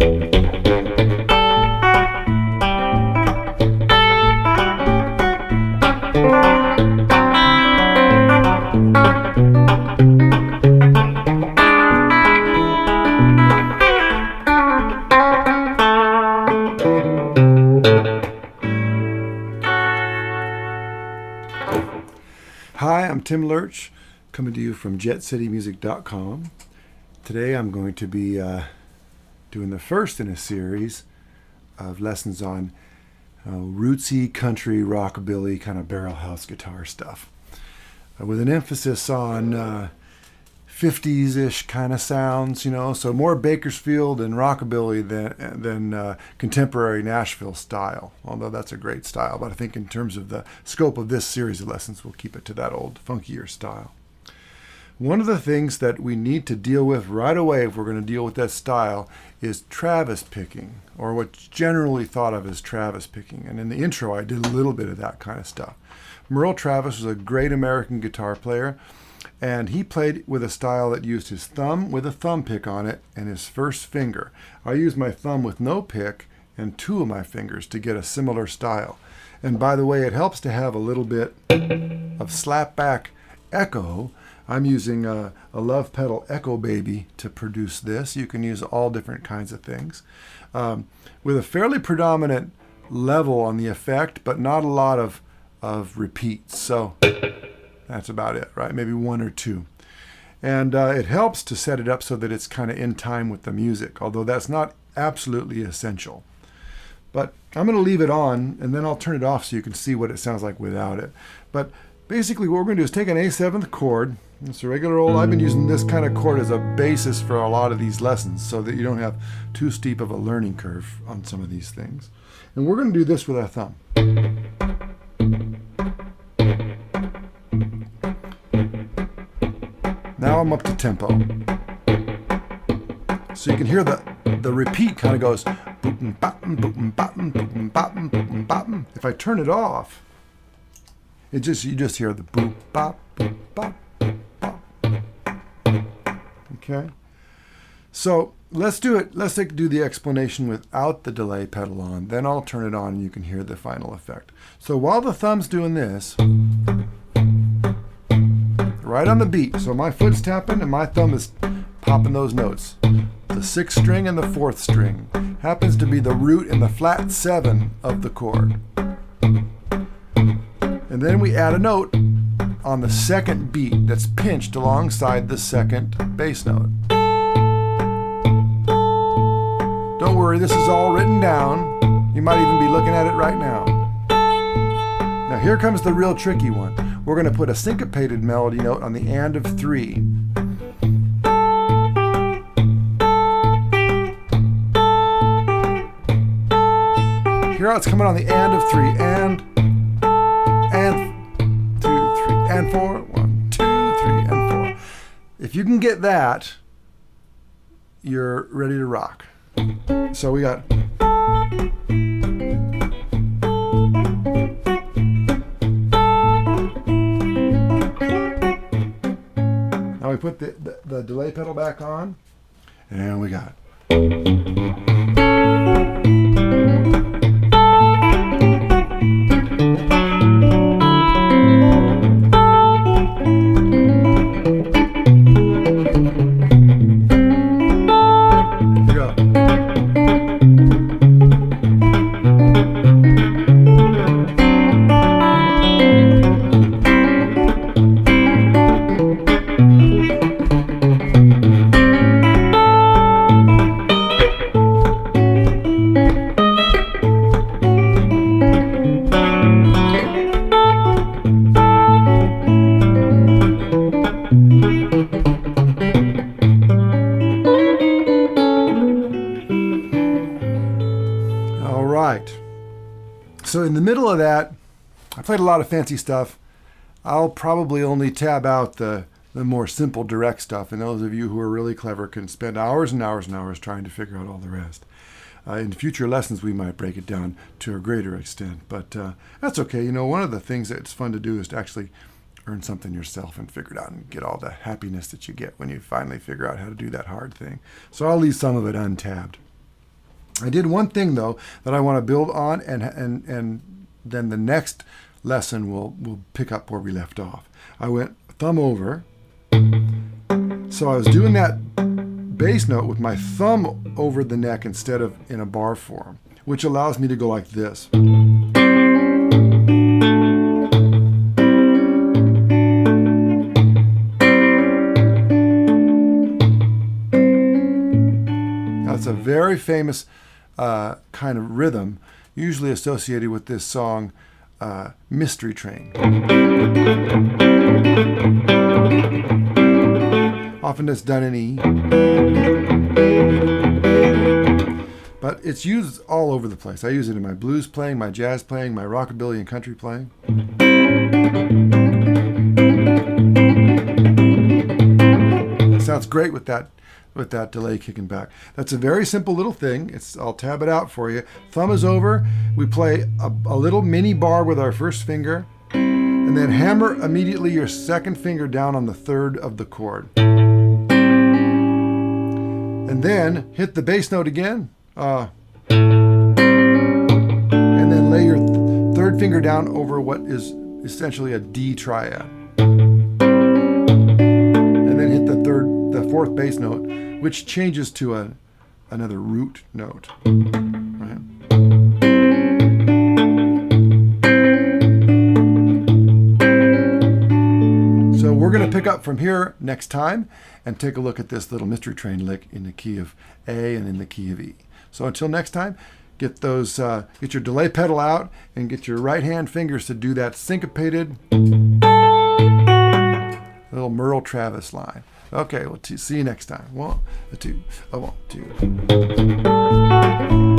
Hi, I'm Tim Lerch, coming to you from JetCityMusic.com. Today I'm going to be doing the first in a series of lessons on rootsy country rockabilly kind of barrel house guitar stuff, with an emphasis on 50s-ish kind of sounds, so more Bakersfield and rockabilly than contemporary Nashville style, although that's a great style. But I think in terms of the scope of this series of lessons, we'll keep it to that old, funkier style. One of the things that we need to deal with right away if we're going to deal with that style is Travis picking, or what's generally thought of as Travis picking. And in the intro, I did a little bit of that kind of stuff. Merle Travis was a great American guitar player, and he played with a style that used his thumb with a thumb pick on it and his first finger. I use my thumb with no pick and two of my fingers to get a similar style. And by the way, it helps to have a little bit of slapback echo. I'm using a Love Pedal Echo Baby to produce this. You can use all different kinds of things. With a fairly predominant level on the effect, but not a lot of repeats. So that's about it, right? Maybe one or two. And it helps to set it up so that it's kind of in time with the music, although that's not absolutely essential. But I'm going to leave it on, and then I'll turn it off so you can see what it sounds like without it. But basically what we're going to do is take an A7th chord. It's a regular old, I've been using this kind of chord as a basis for a lot of these lessons so that you don't have too steep of a learning curve on some of these things. And we're going to do this with our thumb. Now I'm up to tempo. So you can hear the repeat kind of goes boopin' boppin', boopin' boppin', boopin' boppin', boopin' boppin'. If I turn it off, you just hear the boop bop, boop bop, boop bop. Okay? So let's do it. Let's do the explanation without the delay pedal on. Then I'll turn it on and you can hear the final effect. So while the thumb's doing this, right on the beat. So my foot's tapping and my thumb is popping those notes. The 6th string and the 4th string happens to be the root and the flat 7 of the chord. And then we add a note on the 2nd beat that's pinched alongside the 2nd bass note. Don't worry, this is all written down. You might even be looking at it right now. Now here comes the real tricky one. We're going to put a syncopated melody note on the and of 3. Here it's coming on the and of 3. And 2, 3, and 4. 1, 2, 3, and 4. If you can get that, you're ready to rock. So we got... Now we put the delay pedal back on, and we got... So in the middle of that, I played a lot of fancy stuff. I'll probably only tab out the more simple direct stuff, and those of you who are really clever can spend hours and hours and hours trying to figure out all the rest. In future lessons, we might break it down to a greater extent, but that's okay. One of the things that's fun to do is to actually earn something yourself and figure it out and get all the happiness that you get when you finally figure out how to do that hard thing. So I'll leave some of it untabbed. I did one thing though that I want to build on, and then the next lesson we'll pick up where we left off. I went thumb over. So I was doing that bass note with my thumb over the neck instead of in a bar form, which allows me to go like this. That's a very famous kind of rhythm, usually associated with this song, Mystery Train. Often it's done in E. But it's used all over the place. I use it in my blues playing, my jazz playing, my rockabilly and country playing. It sounds great with that delay kicking back. That's a very simple little thing. I'll tab it out for you. Thumb is over. We play a little mini bar with our first finger, and then hammer immediately your second finger down on the third of the chord. And then hit the bass note again. And then lay your third finger down over what is essentially a D triad. And then hit the fourth bass note, which changes to another root note. Right? So we're going to pick up from here next time and take a look at this little Mystery Train lick in the key of A and in the key of E. So until next time, get your delay pedal out and get your right hand fingers to do that syncopated little Merle Travis line. Okay, see you next time. 1, 2, 1, 2.